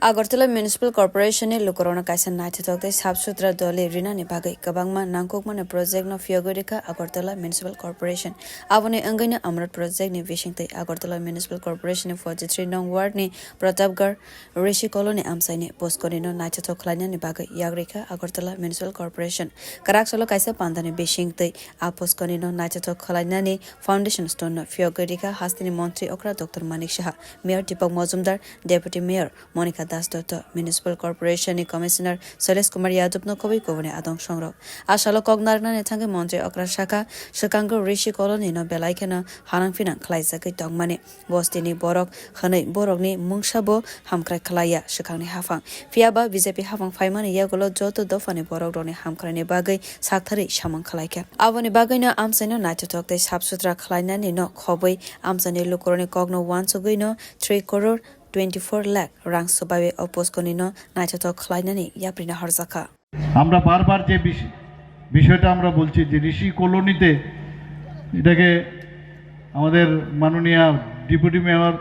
Agartala Municipal Corporation Lukorona Kaisa Naitokte Sabsutra Dole Rinani Bagai Kabangma Nangkokmana Project no Fiogorika Agartala Municipal Corporation Avone Angana Amrat Project ni Vishingte Agartala Municipal Corporation 43 Nong Ward ni Pratapgarh Rishi Colony Amsaini Postconino Naitatok Klanya ni Bagai Yagrika Agartala Municipal Corporation Karaksolo Kaisa Pandani Vishingte A Postconino Naitatok Klanya ni Foundation Stone no Fiogorika Hastini Montri Okra Dr. Manik Shah Mayor Deepak Majumdar Deputy Mayor Monica Das Dr. Municipal Corporation ni Commissioner Suresh Kumar Yadav no Kobi Kovane Adong Songrok Ashalo Kognarna ne Thange Montri Okra Shaka Shakango Rishi Colony no Belaikena Hanang Finan Klaisa Ki Dongmane Bostini Borok Hanai Borok ni Mungsabo Hamkrai Klaya Shakangni Hafang Fiaba BJP Hafang Faimani Yagolo Joto Dofani Borok Roni Hamkrai ni Bagai Sakthari Shamang Klaika Avoni Bagai no Amseno Naitatok de Sabsutra Klaina ni no Khoboi Amsani Lukoroni Kogno 1 Sugino 3 crore 24 lakh rang sobabe opos konino naitatok khlainani yaprina harzaka আমরা বারবার যে বিষয়টা আমরা বলছি যে ঋষি কলোনিতে এটাকে আমাদের মাননীয় ডেপুটি মেয়র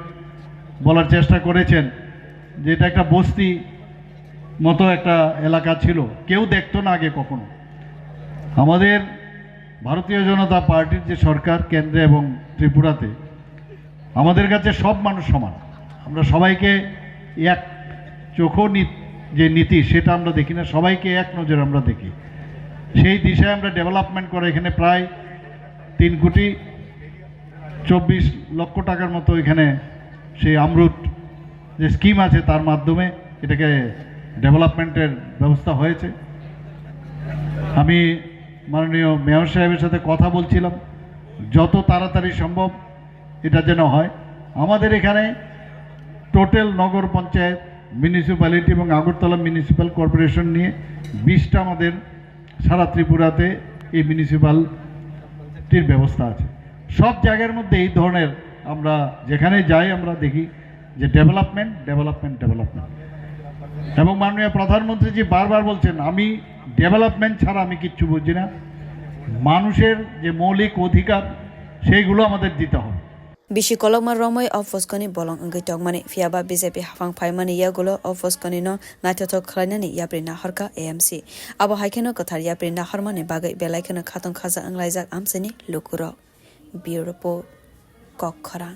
বলার চেষ্টা করেছেন যে এটা একটা বস্তি মতো একটা এলাকা ছিল কেউ দেখতো না আগে কখনো আমাদের ভারতীয় জনতা পার্টির যে সরকার কেন্দ্রে এবং ত্রিপুরাতে আমাদের কাছে সব মানুষ সমান আমরা সবাইকে এক চোখো যে নীতি সেটা আমরা দেখি না সবাইকে এক নজরে আমরা দেখি সেই দিশায় আমরা ডেভেলপমেন্ট করে এখানে প্রায় 3 কোটি 24 লক্ষ টাকার মতো এখানে সেই আমরুট যে স্কিম আছে তার মাধ্যমে এটাকে ডেভেলপমেন্টের ব্যবস্থা হয়েছে আমি মাননীয় মেয়র সাহেবের সাথে কথা বলছিলাম যত তাড়াতাড়ি সম্ভব এটা যেন হয় আমাদের এখানে টোটাল নগর পঞ্চায়েত মিউনিসিপ্যালিটি এবং আগরতলা মিউনিসিপ্যাল কর্পোরেশন নিয়ে 20টা আমাদের সারা ত্রিপুরাতে এই মিউনিসিপ্যালিটির ব্যবস্থা আছে সব জায়গার মধ্যে এই ধরনের আমরা যেখানে যাই আমরা দেখি যে ডেভেলপমেন্ট এবং মাননীয় প্রধানমন্ত্রীজি বারবার বলছেন আমি ডেভেলপমেন্ট ছাড়া আমি কিচ্ছু বুঝি না মানুষের যে মৌলিক অধিকার সেইগুলো আমাদের দিতে হবে Bishi kologma romoi offoskoni bolong ngai tongmani fiaba BJP hafang phaimani yagulo offoskoni no naitatok khlainani yapri naharka AMC abo haikeno kothar yapri naharmani bagai belaikeno khatong khaja anglaijak amseni lukuro bureau report kokkhara